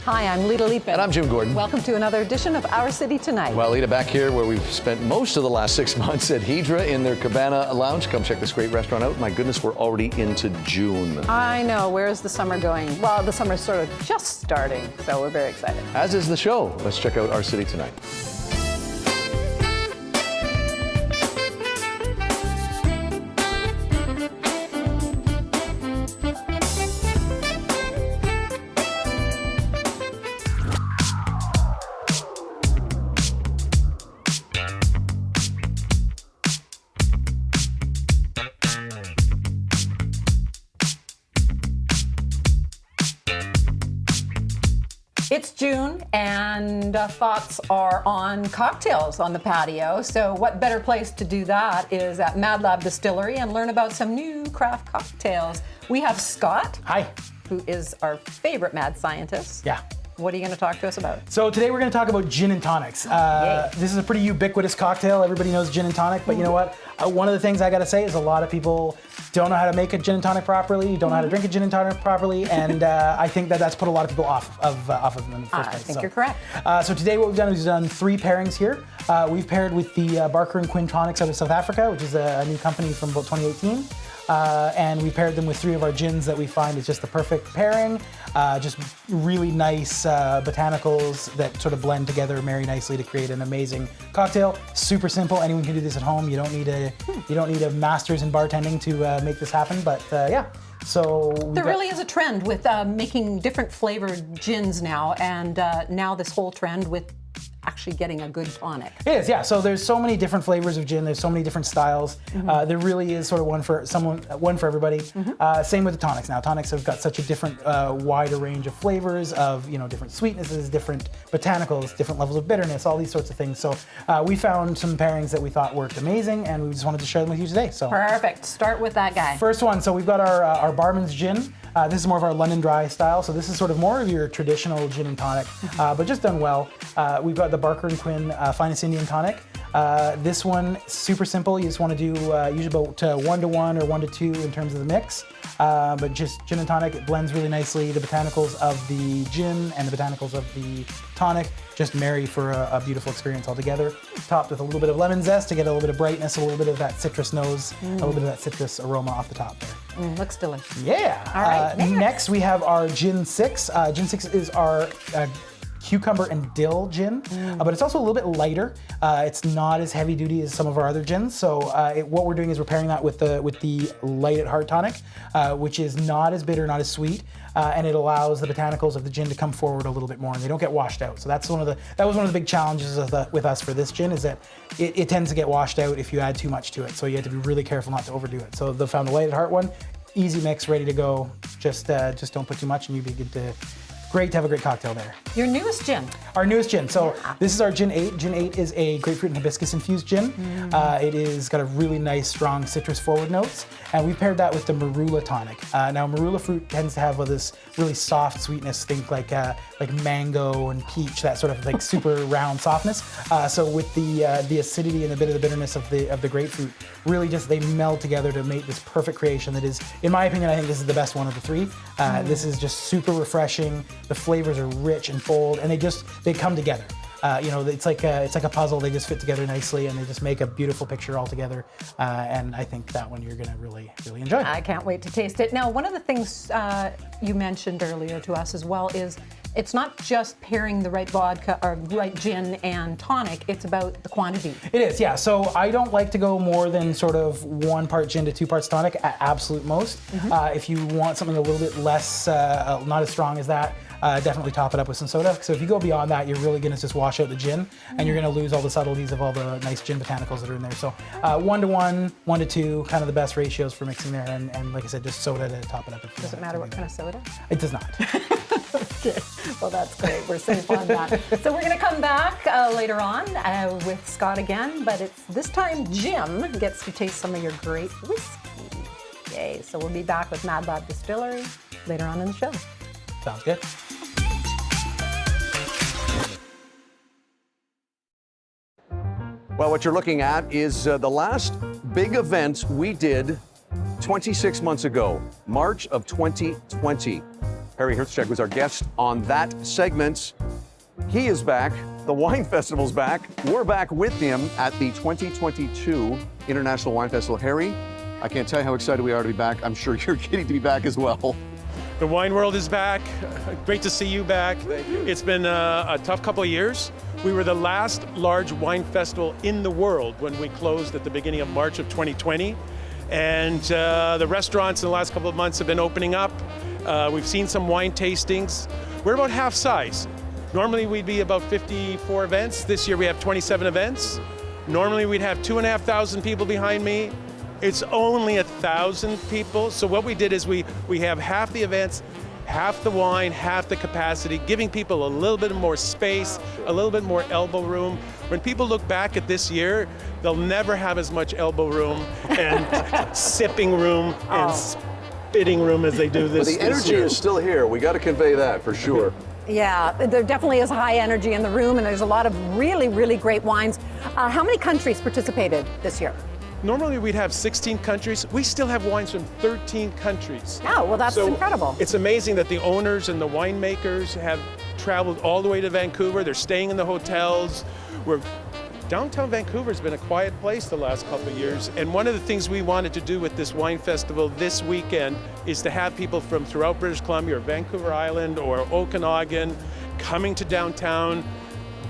Hi, I'm Lita Leapin. And I'm Jim Gordon. Welcome to another edition of Our City Tonight. Well, Lita, back here where we've spent most of the last 6 months at Hidera in their Cabana Lounge. Come check this great restaurant out. My goodness, we're already into June. I know. Where is the summer going? Well, the summer's sort of just starting, so we're very excited. As is the show. Let's check out Our City Tonight. It's June, and thoughts are on cocktails on the patio. So what better place to do that is at Lab Distillery and learn about some new craft cocktails. We have Scott. Hi. Who is our favorite mad scientist. Yeah. What are you going to talk to us about? So today we're going to talk about gin and tonics. This is a pretty ubiquitous cocktail. Everybody knows gin and tonic, but you know what? One of the things I got to say is a lot of people don't know how to make a gin and tonic properly, don't know how to drink a gin and tonic properly, and I think that's put a lot of people off of them in the first place. I think you're correct. So today what we've done is we've done 3 pairings here. We've paired with the Barker & Quinn tonics out of South Africa, which is a new company from about 2018. And we paired them with 3 of our gins that we find is just the perfect pairing. Just really nice botanicals that sort of blend together, marry nicely to create an amazing cocktail. Super simple. Anyone can do this at home. You don't need a master's in bartending to make this happen. But yeah. So there really is a trend with making different flavored gins now, and now this whole trend with actually getting a good tonic. It is, yeah. So there's so many different flavors of gin. There's so many different styles. There really is sort of one for everybody. Same with the tonics. Now tonics have got such a different, wider range of flavors of different sweetnesses, different botanicals, different levels of bitterness, all these sorts of things. So we found some pairings that we thought worked amazing, and we just wanted to share them with you today. So perfect. Start with that guy. First one. So we've got our Barman's Gin. This is more of our London Dry style. So this is sort of more of your traditional gin and tonic, but just done well. We've got the Barker & Quinn Finest Indian Tonic. This one, super simple. You just want to do usually about 1-to-1 or 1-to-2 in terms of the mix. But just gin and tonic, it blends really nicely. The botanicals of the gin and the botanicals of the tonic just marry for a beautiful experience altogether. Topped with a little bit of lemon zest to get a little bit of brightness, a little bit of that citrus nose, a little bit of that citrus aroma off the top there. Looks delicious. Yeah. All right. Next we have our Gin 6. Gin 6 is our cucumber and dill gin, but it's also a little bit lighter. It's not as heavy duty as some of our other gins. So what we're doing is we're pairing that with the light at heart tonic, which is not as bitter, not as sweet, and it allows the botanicals of the gin to come forward a little bit more, and they don't get washed out. So that was one of the big challenges with us for this gin, is that it tends to get washed out if you add too much to it. So you have to be really careful not to overdo it. So found the light at heart one, easy mix, ready to go. Just don't put too much, and you'd be good to. Great to have a great cocktail there. Your newest gin. Our newest gin. So this is our Gin 8. Gin 8 is a grapefruit and hibiscus infused gin. It is got a really nice, strong citrus forward notes. And we paired that with the marula tonic. Now marula fruit tends to have this really soft sweetness, think like mango and peach, that sort of like super round softness. So with the acidity and a bit of the bitterness of the grapefruit, really just they meld together to make this perfect creation that is, in my opinion, I think this is the best one of the 3. This is just super refreshing. The flavors are rich and bold, and they come together. It's like a puzzle. They just fit together nicely, and they just make a beautiful picture all together. And I think that one you're gonna really, really enjoy. I can't wait to taste it. Now, one of the things you mentioned earlier to us as well is it's not just pairing the right vodka or right gin and tonic, it's about the quantity. It is, yeah. So I don't like to go more than sort of 1 part gin to 2 parts tonic at absolute most. If you want something a little bit less, not as strong as that, definitely top it up with some soda. So if you go beyond that, you're really gonna just wash out the gin, and you're gonna lose all the subtleties of all the nice gin botanicals that are in there. So 1-to-1, 1-to-2, kind of the best ratios for mixing there, and like I said, just soda to top it up. Does it matter what kind of soda? It does not. Okay. Well, that's great. We're safe on that. So we're going to come back later on with Scott again, but it's this time Jim gets to taste some of your great whiskey. Yay. So we'll be back with Lab Distillery later on in the show. Sounds good. Well, what you're looking at is the last big event we did 26 months ago, March of 2020. Harry Hertzcheck was our guest on that segment. He is back. The Wine Festival's back. We're back with him at the 2022 International Wine Festival. Harry, I can't tell you how excited we are to be back. I'm sure you're getting to be back as well. The wine world is back. Great to see you back. It's been a tough couple of years. We were the last large wine festival in the world when we closed at the beginning of March of 2020. And the restaurants in the last couple of months have been opening up. We've seen some wine tastings. We're about half size. Normally we'd be about 54 events. This year we have 27 events. Normally we'd have 2,500 people behind me. It's only 1,000 people. So what we did is we have half the events, half the wine, half the capacity, giving people a little bit more space, a little bit more elbow room. When people look back at this year, they'll never have as much elbow room and sipping room and spitting room as they do this But the energy year. is still here. We got to convey that for sure. Yeah, there definitely is high energy in the room, and there's a lot of really, really great wines. How many countries participated this year? Normally we'd have 16 countries. We still have wines from 13 countries. Oh, well, that's incredible. It's amazing that the owners and the winemakers have traveled all the way to Vancouver. They're staying in the hotels. Downtown Vancouver's been a quiet place the last couple of years. And one of the things we wanted to do with this wine festival this weekend is to have people from throughout British Columbia or Vancouver Island or Okanagan coming to downtown,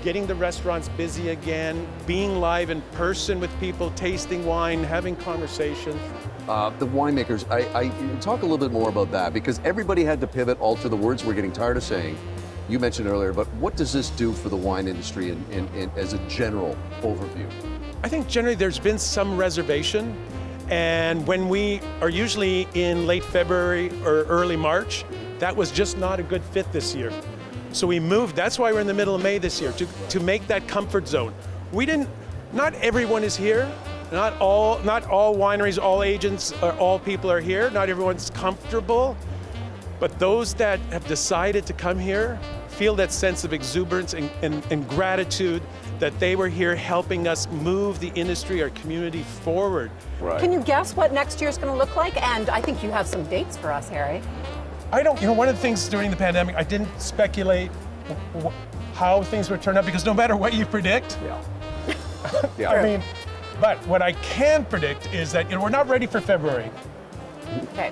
getting the restaurants busy again, being live in person with people, tasting wine, having conversations. The winemakers, I talk a little bit more about that because everybody had to pivot, alter the words we're getting tired of saying. You mentioned earlier, but what does this do for the wine industry in as a general overview? I think generally there's been some reservation, and when we are usually in late February or early March, that was just not a good fit this year. So we moved, that's why we're in the middle of May this year, to make that comfort zone. Not everyone is here, not all wineries, all agents, or all people are here, not everyone's comfortable, but those that have decided to come here feel that sense of exuberance and gratitude that they were here helping us move the industry, our community forward. Right. Can you guess what next year's going to look like? And I think you have some dates for us, Harry. One of the things during the pandemic, I didn't speculate how things would turn out because no matter what you predict, Yeah. but what I can predict is that we're not ready for February. Okay.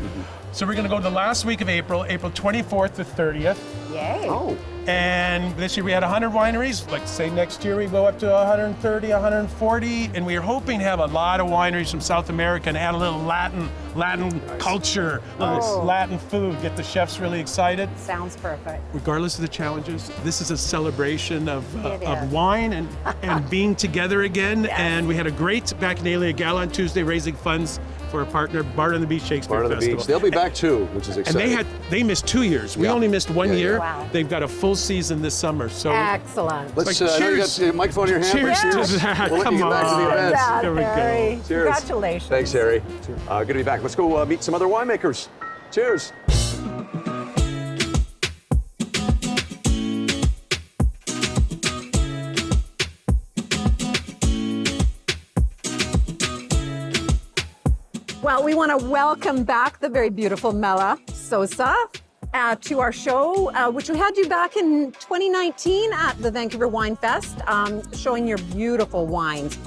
So we're gonna go to the last week of April 24th to 30th. Yay. Oh. And this year we had 100 wineries. Like say next year we go up to 130, 140. And we are hoping to have a lot of wineries from South America and add a little Latin culture, Latin food, get the chefs really excited. Sounds perfect. Regardless of the challenges, this is a celebration It of is. wine and being together again. Yes. And we had a great Bacchanalia Gala on Tuesday, raising funds for our partner, Bard on the Beach Shakespeare Part of the Festival. beach. They'll be back too, which is And exciting. they missed 2 years. We Yeah. only missed 1 Yeah, yeah. year. Wow. They've got a full season this summer. So Excellent. Let's, Like, I know you cheers. got a microphone in your hand. Cheers but to that. We'll let you Come get back to the on. events. That, There we go. Harry. Cheers. Congratulations. Thanks, Harry. Good to be back. Let's go meet some other winemakers. Cheers. Well, we want to welcome back the very beautiful Mella Sosa to our show, which we had you back in 2019 at the Vancouver Wine Fest, showing your beautiful wines.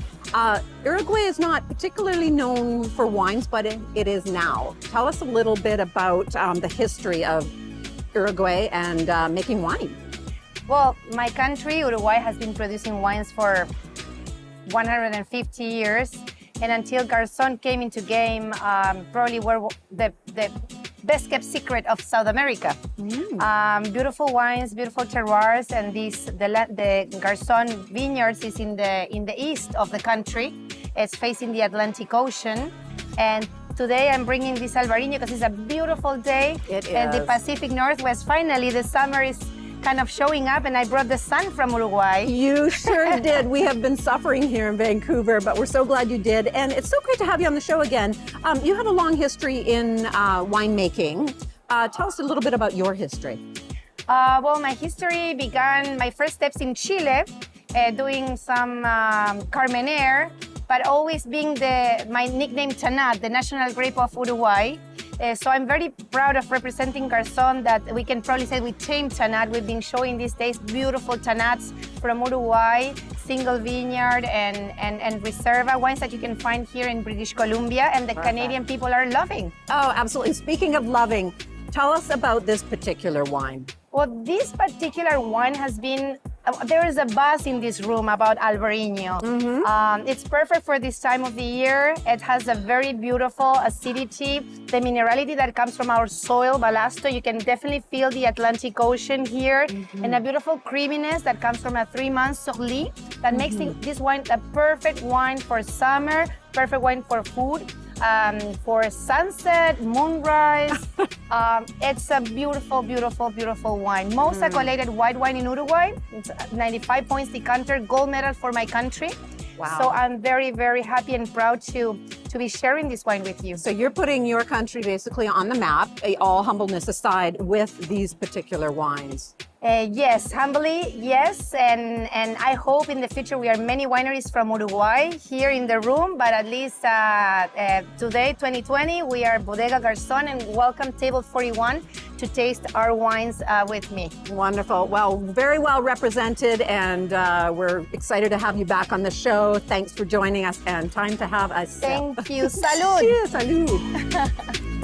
Uruguay is not particularly known for wines, but it is now. Tell us a little bit about the history of Uruguay and making wine. Well, my country, Uruguay, has been producing wines for 150 years. And until Garzón came into game, probably were the best kept secret of South America. Beautiful wines, beautiful terroirs, and the Garzón vineyards is in the east of the country. It's facing the Atlantic Ocean, and today I'm bringing this Albarino because it's a beautiful day. It And the is. Pacific Northwest. Finally, the summer is kind of showing up, and I brought the sun from Uruguay. You sure did. We have been suffering here in Vancouver, but we're so glad you did. And it's so great to have you on the show again. You have a long history in winemaking. Tell us a little bit about your history. Well, my history began, my first steps in Chile, doing some Carmener, but always being my nickname Tanat, the national grape of Uruguay. So I'm very proud of representing Garzón, that we can probably say we tamed Tanat. We've been showing these days beautiful Tanats from Uruguay, single vineyard and Reserva wines that you can find here in British Columbia, and the Canadian people are loving. Oh, absolutely. Speaking of loving, tell us about this particular wine. Well, this particular wine has been, there is a buzz in this room about Albarino. It's perfect for this time of the year. It has a very beautiful acidity, the minerality that comes from our soil, Balasto. You can definitely feel the Atlantic Ocean here, and a beautiful creaminess that comes from a 3-month Sorli that makes this wine a perfect wine for summer, perfect wine for food. For sunset, moonrise. It's a beautiful, beautiful, beautiful wine. Most accoladed white wine in Uruguay. It's 95 points decanter, gold medal for my country. Wow. So I'm very, very happy and proud to be sharing this wine with you. So you're putting your country basically on the map, all humbleness aside, with these particular wines. Yes, humbly, yes, and I hope in the future we are many wineries from Uruguay here in the room, but at least today, 2020, we are Bodega Garzón, and welcome Table 41 to taste our wines with me. Wonderful. Well, very well represented, and we're excited to have you back on the show. Thanks for joining us, and time to have a sip. Thank you. Salud. Cheers, salud.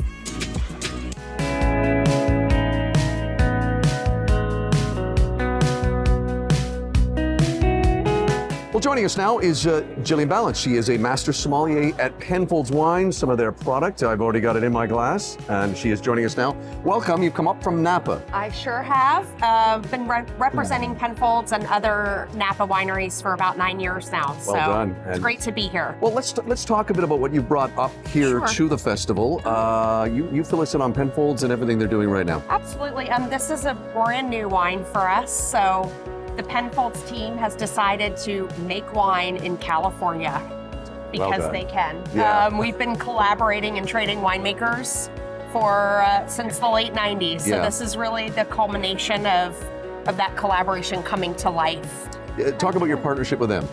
Well, joining us now is Jillian Balance. She is a master sommelier at Penfolds Wines, some of their product. I've already got it in my glass, and she is joining us now. Welcome. You've come up from Napa. I sure have. Been representing Penfolds and other Napa wineries for about 9 years now. Well done. It's great to be here. Well, let's talk a bit about what you brought up here to the festival. You fill us in on Penfolds and everything they're doing right now. Absolutely. This is a brand new wine for us. So the Penfolds team has decided to make wine in California because they can. Yeah. We've been collaborating and trading winemakers for since the late 90s. So this is really the culmination of that collaboration coming to life. Talk about your partnership with them.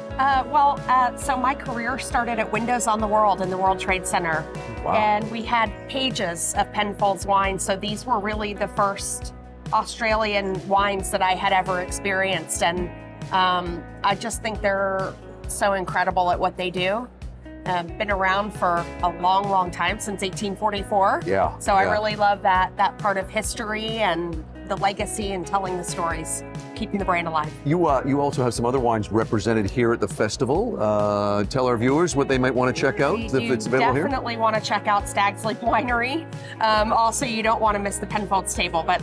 So my career started at Windows on the World in the World Trade Center. Wow. And we had pages of Penfolds wines. So these were really the first Australian wines that I had ever experienced. And I just think they're so incredible at what they do. Been around for a long, long time, since 1844. Yeah. So I really love that part of history and the legacy and telling the stories, keeping the brand alive. You also have some other wines represented here at the festival. Tell our viewers what they might want to check out if it's available here. You definitely want to check out Stag's Leap Winery. Also, you don't want to miss the Penfolds table, but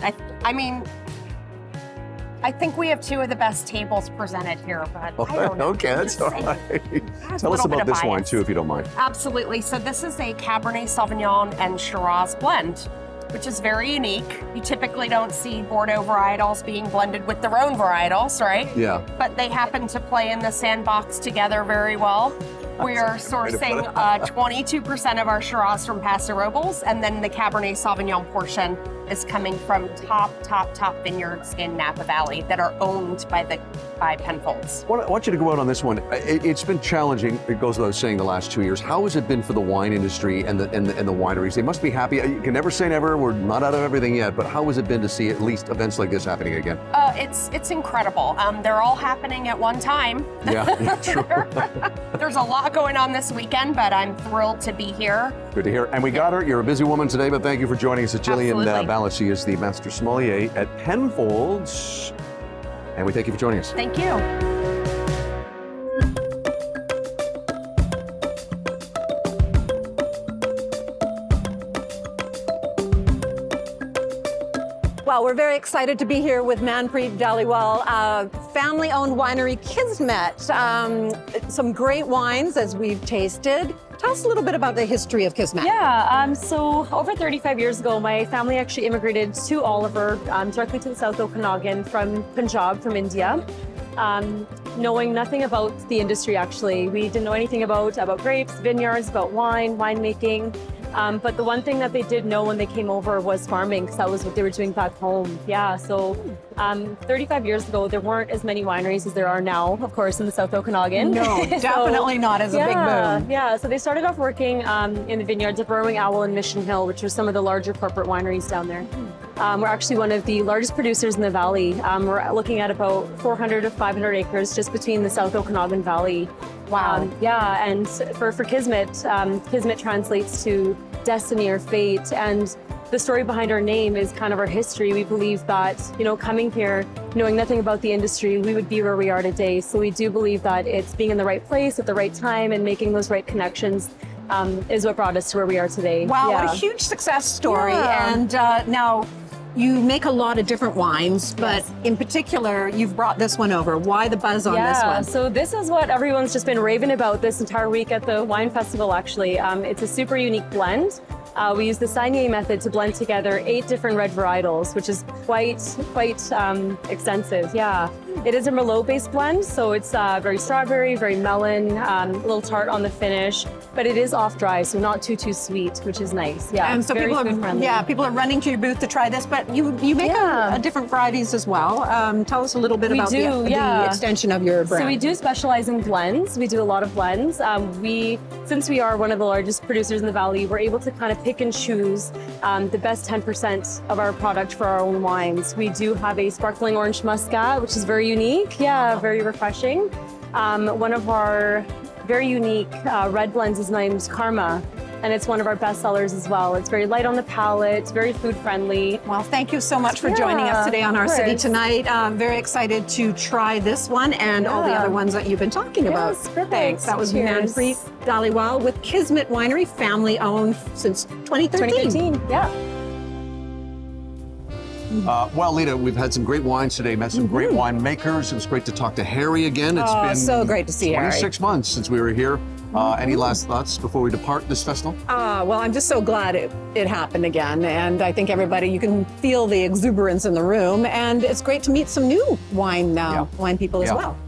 I think we have two of the best tables presented here, but I don't know. Okay, that's all right. Tell us about this wine too, if you don't mind. Absolutely. So this is a Cabernet Sauvignon and Shiraz blend, which is very unique. You typically don't see Bordeaux varietals being blended with their own varietals, right? Yeah. But they happen to play in the sandbox together very well. We are sourcing 22% of our Shiraz from Paso Robles, and then the Cabernet Sauvignon portion is coming from top vineyards in Napa Valley that are owned by Penfolds. I want you to go out on this one. It's been challenging, it goes without saying, the last 2 years. How has it been for the wine industry and the wineries? They must be happy. You can never say never, we're not out of everything yet, but how has it been to see at least events like this happening again? It's incredible. They're all happening at one time. Yeah, true. There's a lot going on this weekend, but I'm thrilled to be here. Good to hear. And we got her. You're a busy woman today, but thank you for joining us. It's Jillian Balance. She is the master sommelier at Penfolds. And we thank you for joining us. Thank you. Well, we're very excited to be here with Manpreet Dhaliwal, family-owned winery Kismet. Some great wines as we've tasted. Tell us a little bit about the history of Kismet. Yeah, so over 35 years ago, my family actually immigrated to Oliver, directly to the South Okanagan from Punjab, from India. Knowing nothing about the industry, actually. We didn't know anything about grapes, vineyards, about wine, winemaking. But the one thing that they did know when they came over was farming, because that was what they were doing back home. Yeah, so 35 years ago, there weren't as many wineries as there are now, of course, in the South Okanagan. No, definitely not as a big boom. Yeah, so they started off working in the vineyards of Berwick Owl and Mission Hill, which are some of the larger corporate wineries down there. We're actually one of the largest producers in the valley. We're looking at about 400 to 500 acres just between the South Okanagan Valley. Wow. Yeah, and for Kismet, Kismet translates to destiny or fate, and the story behind our name is kind of our history. We believe that, you know, coming here, knowing nothing about the industry, we would be where we are today. So we do believe that it's being in the right place at the right time and making those right connections is what brought us to where we are today. Wow, Yeah. what a huge success story. Yeah. And now you make a lot of different wines, but in particular, you've brought this one over. Why the buzz on this one? So this is what everyone's just been raving about this entire week at the wine festival, actually. It's a super unique blend. We use the Saunier method to blend together 8 different red varietals, which is quite extensive. Yeah, it is a Merlot-based blend, so it's very strawberry, very melon, a little tart on the finish, but it is off dry, so not too sweet, which is nice. Yeah, And so very people food friendly. people are running to your booth to try this, but you make a different varieties as well. Tell us a little bit about the extension of your brand. So we do specialize in blends. We do a lot of blends. Since we are one of the largest producers in the valley, we're able to kind of pick and choose the best 10% of our product for our own wines. We do have a sparkling orange muscat, which is very unique. Yeah, very refreshing. One of our very unique red blends is named Karma, and it's one of our best sellers as well. It's very light on the palate, very food friendly. Well, thank you so much for joining us today on Our City Tonight. Very excited to try this one and all the other ones that you've been talking about. Perfect. Thanks. That was Manpreet Dhaliwal with Kismet Winery, family owned since 2013. 2013, yeah. Well, Lita, we've had some great wines today, met some great winemakers. It was great to talk to Harry again. It's been so great to see Harry. 26 months since we were here. Any last thoughts before we depart this festival? Well, I'm just so glad it happened again. And I think everybody, you can feel the exuberance in the room. And it's great to meet some new wine people as well.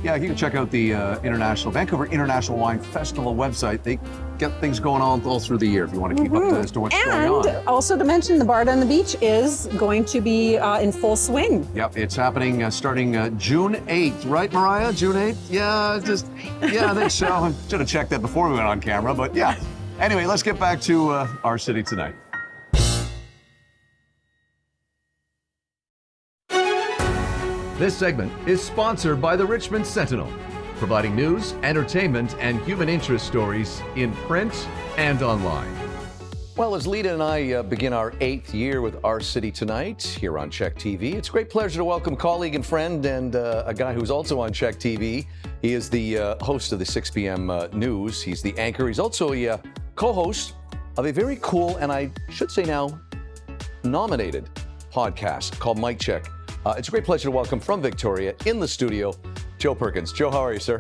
Yeah, you can check out the Vancouver International Wine Festival website. They get things going on all through the year if you want to keep up as to what's going on. And also to mention, the Barda on the Beach is going to be in full swing. Yep, it's happening starting June 8th, right, Mariah? June 8th? Yeah, I think so. I should have checked that before we went on camera, but yeah. Anyway, let's get back to Our City Tonight. This segment is sponsored by the Richmond Sentinel, providing news, entertainment, and human interest stories in print and online. Well, as Lita and I begin our 8th year with Our City Tonight here on CHEK TV, it's a great pleasure to welcome colleague and friend and a guy who's also on CHEK TV. He is the host of the 6 p.m. news. He's the anchor. He's also a co-host of a very cool, and I should say now, nominated podcast called Mic Check. It's a great pleasure to welcome from Victoria in the studio, Joe Perkins. Joe, how are you, sir?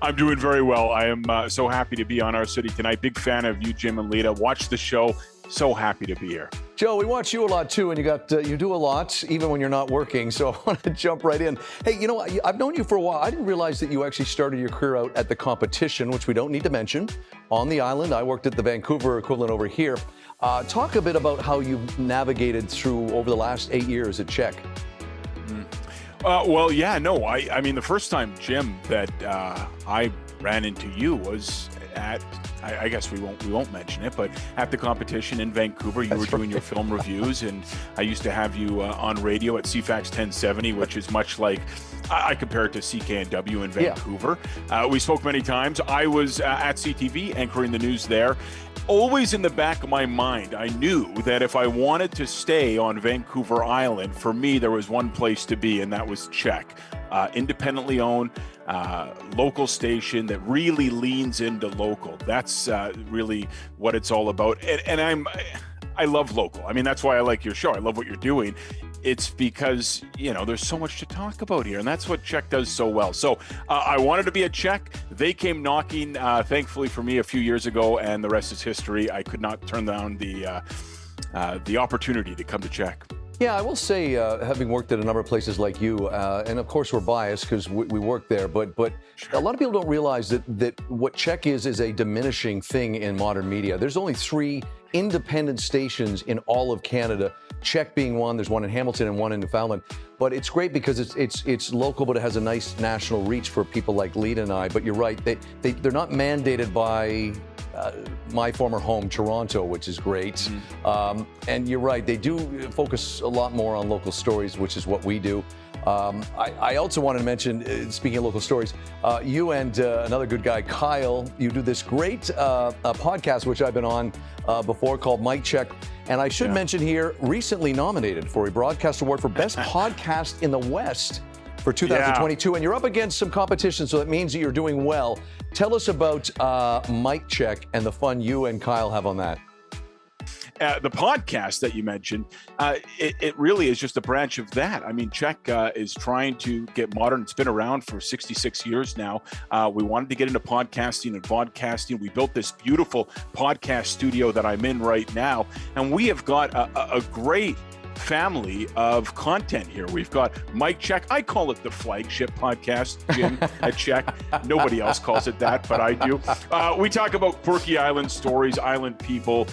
I'm doing very well. I am so happy to be on Our City Tonight. Big fan of you, Jim and Lita. Watch the show. So happy to be here. Joe, we watch you a lot too, and you do a lot even when you're not working. So I want to jump right in. Hey, you know, I've known you for a while. I didn't realize that you actually started your career out at the competition, which we don't need to mention, on the island. I worked at the Vancouver equivalent over here. Talk a bit about how you've navigated through over the last 8 years at CHEK. I mean, the first time, Jim, that I ran into you was at, I guess we won't mention it, but at the competition in Vancouver. You were doing your film reviews, and I used to have you on radio at CFAX 1070, which is much like, I compare it to CKNW in Vancouver. Yeah. We spoke many times. I was at CTV anchoring the news there. Always in the back of my mind, I knew that if I wanted to stay on Vancouver Island, for me, there was one place to be, and that was CHEK. Independently owned, local station that really leans into local. That's really what it's all about. And I love local. I mean, that's why I like your show. I love what you're doing. It's because, you know, there's so much to talk about here, and that's what CHEK does so well. So I wanted to be at CHEK. They came knocking, thankfully for me, a few years ago, and the rest is history. I could not turn down the opportunity to come to CHEK. Yeah, I will say, having worked at a number of places like you, and of course we're biased because we work there, but a lot of people don't realize that what CHEK is a diminishing thing in modern media. There's only 3 independent stations in all of Canada. CHEK being one, there's one in Hamilton and one in Newfoundland. But it's great because it's local, but it has a nice national reach for people like Lita and I. But you're right, they're not mandated by my former home, Toronto, which is great. And you're right, they do focus a lot more on local stories, which is what we do. I also wanted to mention, speaking of local stories, you and another good guy, Kyle, you do this great podcast, which I've been on before, called CHEK. And I should mention here, recently nominated for a Broadcast Award for Best Podcast in the West for 2022. And you're up against some competition, so that means that you're doing well. Tell us about CHEK and the fun you and Kyle have on that. The podcast that you mentioned, it really is just a branch of that. I mean, CHEK is trying to get modern. It's been around for 66 years now. We wanted to get into podcasting and vodcasting. We built this beautiful podcast studio that I'm in right now. And we have got a great family of content here. We've got CHEK. I call it the flagship podcast, Jim, at CHEK. Nobody else calls it that, but I do. We talk about quirky island stories, island people,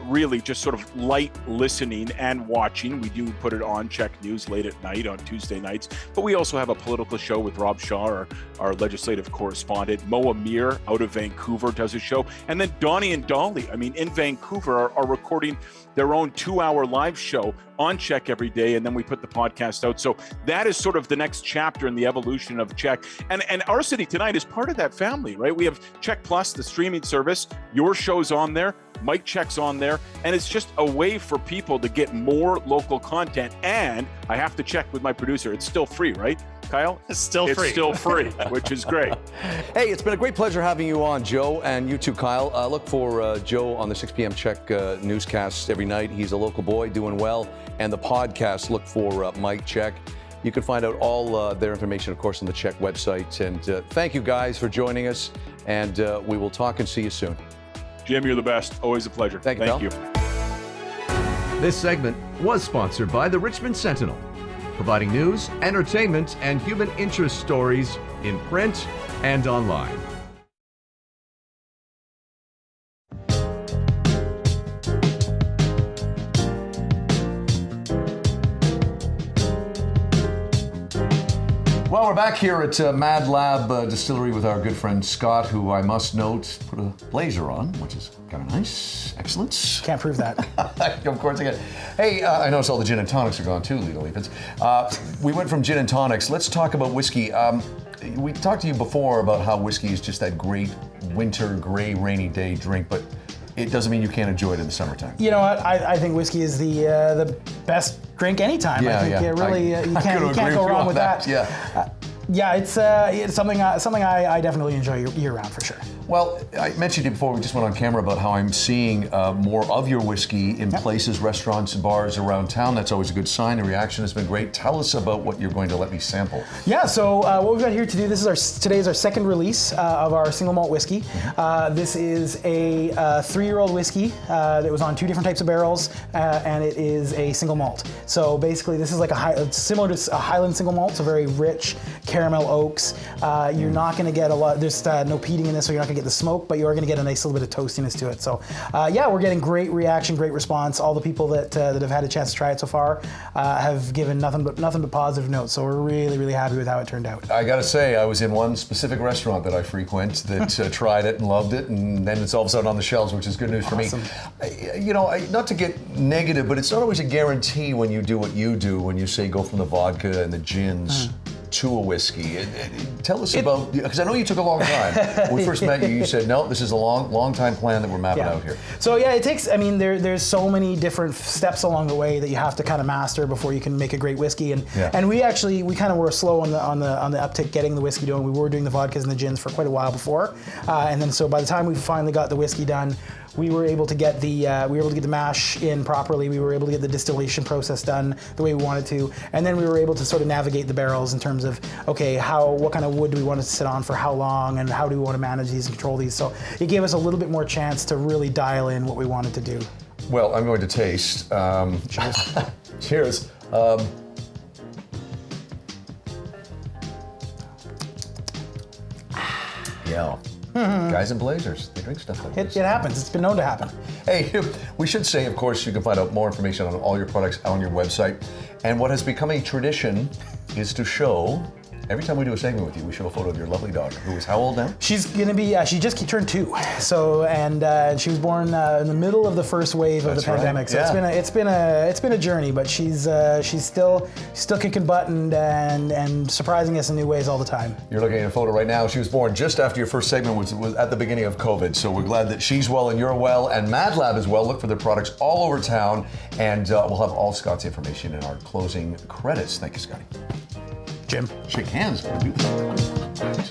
really just sort of light listening and watching. We do put it on CHEK News late at night on Tuesday nights, but we also have a political show with Rob Shaw, our legislative correspondent. Mo Amir out of Vancouver does a show. And then Donnie and Dolly, I mean, in Vancouver are recording their own 2-hour live show on CHEK every day, and then we put the podcast out. So that is sort of the next chapter in the evolution of CHEK. And Our City Tonight is part of that family, right? We have CHEK Plus, the streaming service. Your show's on there. CHEK's on there. And it's just a way for people to get more local content. And I have to check with my producer. It's still free, right, Kyle? It's still free. It's still free, which is great. Hey, it's been a great pleasure having you on, Joe, and you too, Kyle. Look for Joe on the 6 p.m. CHEK newscasts every night. He's a local boy doing well. And the podcast, look for CHEK. You can find out all their information, of course, on the CHEK website. And thank you guys for joining us. And we will talk and see you soon. Jim, you're the best. Always a pleasure. Thank you. This segment was sponsored by the Richmond Sentinel, providing news, entertainment, and human interest stories in print and online. Well, we're back here at Mad Lab Distillery with our good friend Scott, who I must note put a blazer on, which is kind of nice. Excellent. Can't prove that. Of course I can. Hey, I noticed all the gin and tonics are gone too, Lita Leapins. We went from gin and tonics. Let's talk about whiskey. We talked to you before about how whiskey is just that great winter, gray, rainy day drink, but it doesn't mean you can't enjoy it in the summertime. You know what? I think whiskey is the best drink anytime. I think it really you can't go wrong with that. Yeah, it's something I definitely enjoy year round for sure. Well, I mentioned it before, we just went on camera about how I'm seeing more of your whiskey in places, restaurants and bars around town. That's always a good sign. The reaction has been great. Tell us about what you're going to let me sample. Yeah, so what we've got here to do, today is our second release of our single malt whiskey. This is a 3-year-old whiskey that was on 2 different types of barrels, and it is a single malt. So basically this is like similar to a Highland single malt, so very rich caramel oaks. You're not going to get a lot, there's no peating in this, so you're not going to get the smoke, but you are going to get a nice little bit of toastiness to it. So yeah, we're getting great reaction, great response. All the people that have had a chance to try it so far have given nothing but positive notes. So we're really, really happy with how it turned out. I got to say, I was in one specific restaurant that I frequent that tried it and loved it, and then it's all of a sudden on the shelves, which is good news for me. You know, not to get negative, but it's not always a guarantee when you do what you do, when you say go from the vodka and the gins to a whiskey. Tell us about, because I know you took a long time. When we first met you, you said, no, this is a long time plan that we're mapping out here. So yeah, it takes, I mean, there's so many different steps along the way that you have to kind of master before you can make a great whiskey. And we kind of were slow on the uptick getting the whiskey doing. We were doing the vodkas and the gins for quite a while before. And then so by the time we finally got the whiskey done, we were able to get the mash in properly. We were able to get the distillation process done the way we wanted to, and then we were able to sort of navigate the barrels in terms of, okay, what kind of wood do we want it to sit on for how long, and how do we want to manage these and control these. So it gave us a little bit more chance to really dial in what we wanted to do. Well, I'm going to taste. Cheers. Cheers. Yeah. Guys in blazers, they drink stuff like this. It happens. It's been known to happen. Hey, we should say, of course, you can find out more information on all your products on your website. And what has become a tradition is to show, every time we do a segment with you, we show a photo of your lovely daughter, who is how old now? She's gonna be, she just turned 2. So, and she was born in the middle of the first wave of the pandemic. So it's been a journey, but she's still kicking butt and surprising us in new ways all the time. You're looking at a photo right now. She was born just after your first segment was at the beginning of COVID. So we're glad that she's well and you're well, and Mad Lab as well. Look for their products all over town, and we'll have all Scott's information in our closing credits. Thank you, Scotty. Jim. Shake hands. We'll do this.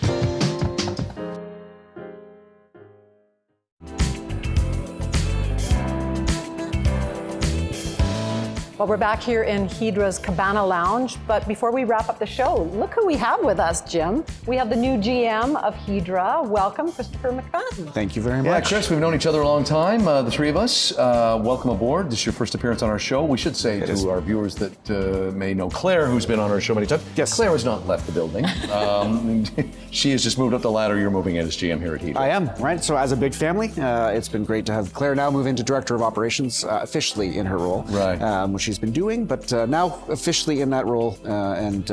Well, we're back here in Hidera's Cabana Lounge, but before we wrap up the show, look who we have with us, Jim. We have the new GM of Hidera. Welcome, Christopher McFadden. Thank you very much. Yeah, Chris, we've known each other a long time, the three of us. Welcome aboard. This is your first appearance on our show. We should say to our viewers that may know Claire, who's been on our show many times. Yes. Claire has not left the building. She has just moved up the ladder. You're moving in as GM here at Hidera. I am, right? So as a big family, it's been great to have Claire now move into Director of Operations officially in her role. Right. Which she's been doing, but now officially in that role. And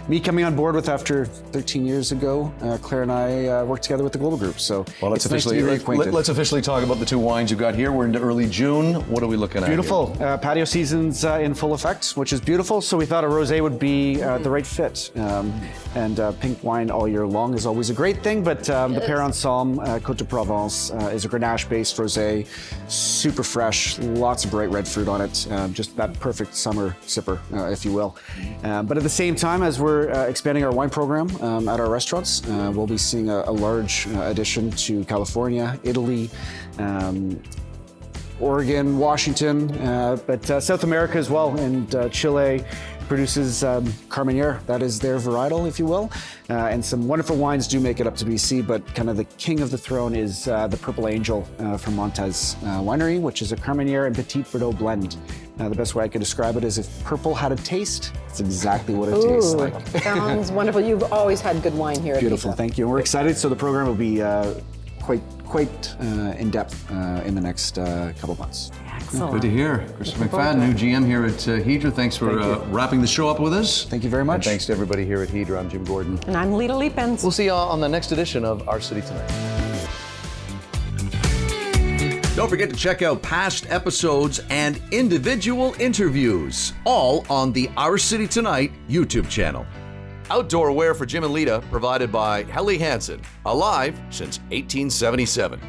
me coming on board with after 13 years ago, Claire and I worked together with the Global Group. So well, let's it's nice to be reacquainted. Let's officially talk about the 2 wines you've got here. We're into early June. What are we looking at? Beautiful. Patio season's in full effect, which is beautiful. So we thought a rosé would be the right fit. And pink wine all year long is always a great thing, but the Père Ensemble Côte de Provence is a Grenache-based rosé, super fresh, lots of bright red fruit on it, just that perfect summer sipper, if you will. But at the same time, as we're expanding our wine program at our restaurants, we'll be seeing a large addition to California, Italy, Oregon, Washington, but South America as well, and Chile produces Carmenere. That is their varietal, if you will. And some wonderful wines do make it up to BC, but kind of the king of the throne is the Purple Angel from Montez Winery, which is a Carmenere and Petit Verdot blend. The best way I could describe it is if purple had a taste, it's exactly what it tastes like. Sounds wonderful. You've always had good wine here. Beautiful, thank you. And we're excited, so the program will be quite in depth in the next couple months. Excellent. Good to hear. Christopher McFadden, new GM here at Hidera. Thanks for wrapping the show up with us. Thank you very much. And thanks to everybody here at Hidera. I'm Jim Gordon. And I'm Lita Leapins. We'll see you on the next edition of Our City Tonight. Don't forget to check out past episodes and individual interviews, all on the Our City Tonight YouTube channel. Outdoor wear for Jim and Lita provided by Helly Hansen, alive since 1877.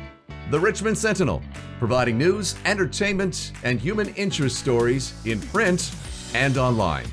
The Richmond Sentinel, providing news, entertainment, and human interest stories in print and online.